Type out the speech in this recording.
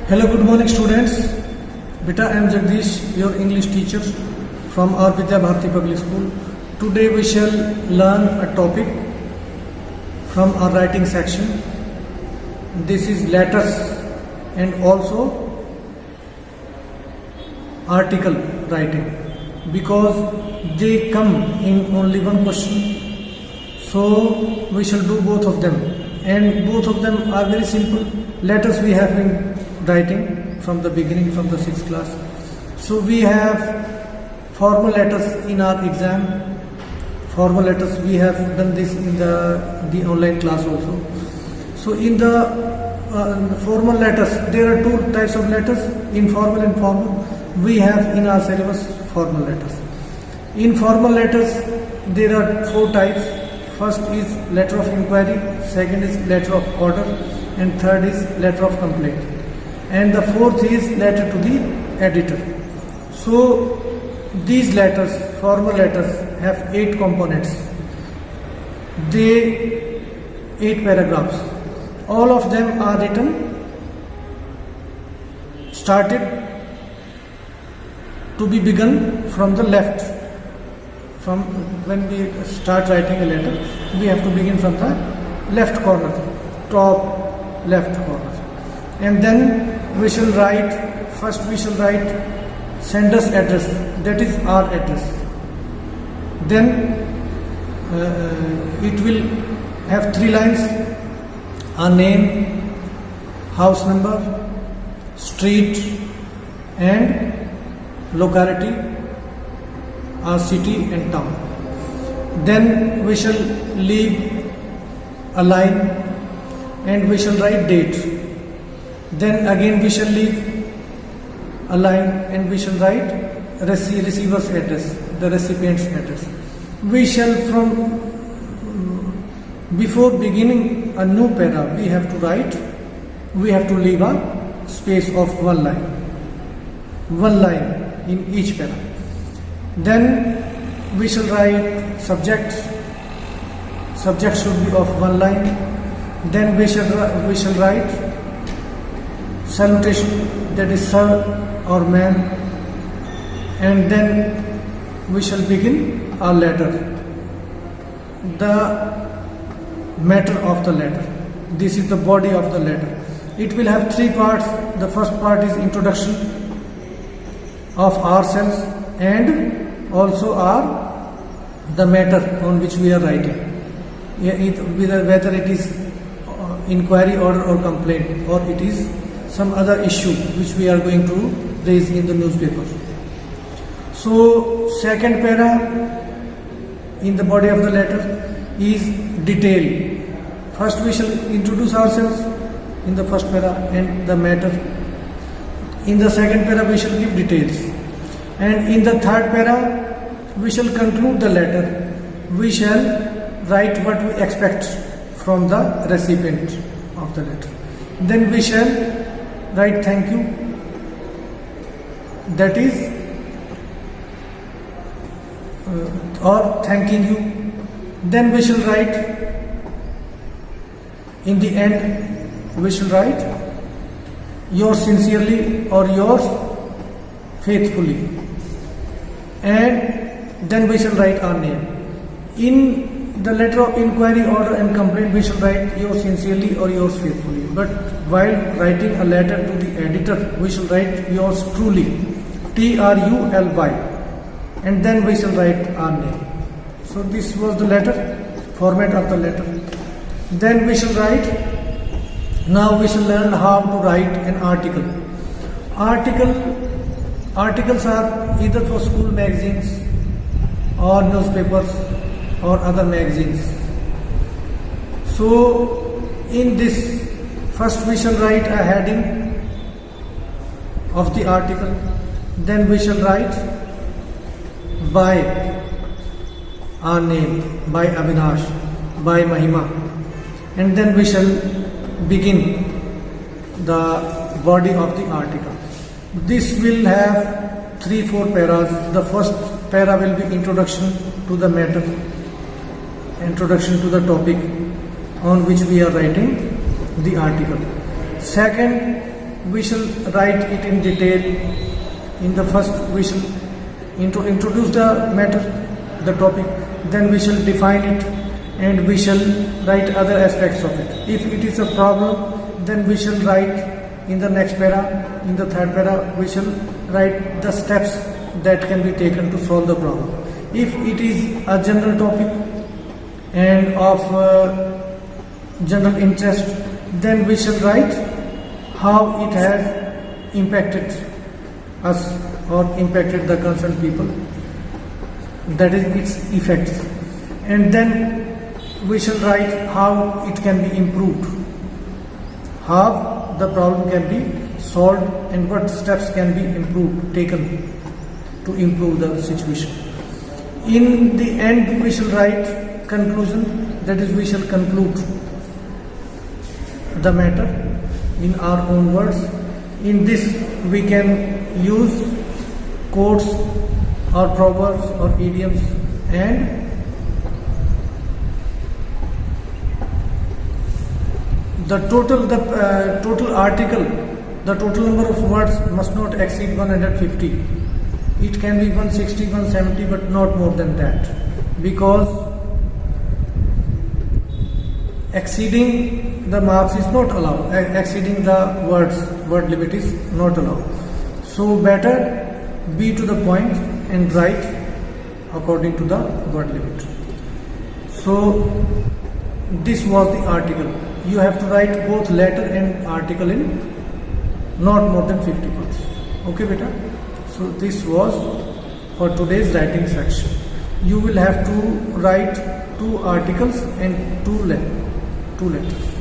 Hello, good morning students. Beta, I am Jagdish, your English teacher from our Vidya Bharati Public School. Today we shall learn a topic from our writing section. This is letters and also article writing, because they come in only one question. So we shall do both of them, and both of them are very simple. Letters we have been writing from the beginning, from the 6th class. So we have formal letters in our exam. Formal letters we have done this in the online class also. So in the formal letters, there are two types of letters, informal and formal. We have in our syllabus formal letters. In formal letters, there are 4 types. First is letter of inquiry, second is letter of order, and third is letter of complaint. And the fourth is letter to the editor. So these letters, formal letters, have 8 components. They 8 paragraphs. All of them are written, started to be begun from the left. From when we start writing a letter, we have to begin from the left corner, top left corner. And then we shall write, first we shall write sender's address, that is our address. Then it will have 3 lines: our name, house number, street and locality, our city and town. Then we shall leave a line and we shall write date. Then again we shall leave a line and we shall write receiver's address, the recipient's address. We shall, from before beginning a new para, we have to write, we have to leave a space of 1 line in each para. Then we shall write subject should be of 1 line. Then we shall write salutation, that is sir or ma'am, and then we shall begin our letter. The matter of the letter, this is the body of the letter. It will have 3 parts. The first part is introduction of ourselves and also the matter on which we are writing, whether it is inquiry, order or complaint, or it is some other issue which we are going to raise in the newspaper. So second para in the body of the letter is detail. First we shall introduce ourselves in the first para and the matter. In the second para we shall give details, and in the third para we shall conclude the letter. We shall write what we expect from the recipient of the letter. Then we shall write thank you, that is or thanking you. Then we shall write, in the end we shall write yours sincerely or yours faithfully, and then we shall write our name. In the letter of inquiry, order and complaint, we shall write yours sincerely or yours faithfully. But while writing a letter to the editor, we shall write yours truly, TRULY, and then we shall write our name. So this was the letter, format of the letter. Then we shall write, now we shall learn how to write an article. Articles are either for school magazines or newspapers or other magazines. So in this, first we shall write a heading of the article. Then we shall write by our name, by Avinash, by Mahima, and then we shall begin the body of the article. This will have 3-4 paras. The first para will be introduction to the matter, introduction to the topic on which we are writing the article. Second we shall write it in detail. In the first we shall introduce the matter, the topic, then we shall define it, and we shall write other aspects of it. If it is a problem, then we shall write in the next para. In the third para we shall write the steps that can be taken to solve the problem. If it is a general topic and of general interest, then we shall write how it has impacted us or impacted the concerned people, that is its effects, and then we shall write how it can be improved, how the problem can be solved, and what steps can be taken to improve the situation. In the end we shall write conclusion, that is we shall conclude the matter in our own words. In this we can use quotes or proverbs or idioms, and the total article, the total number of words must not exceed 150. It can be 160, 170, but not more than that, because exceeding the marks is not allowed. Exceeding the word limit is not allowed. So better be to the point and write according to the word limit. So this was the article. You have to write both letter and article in not more than 50 words. Okay, beta? So this was for today's writing section. You will have to write 2 articles and 2 letters.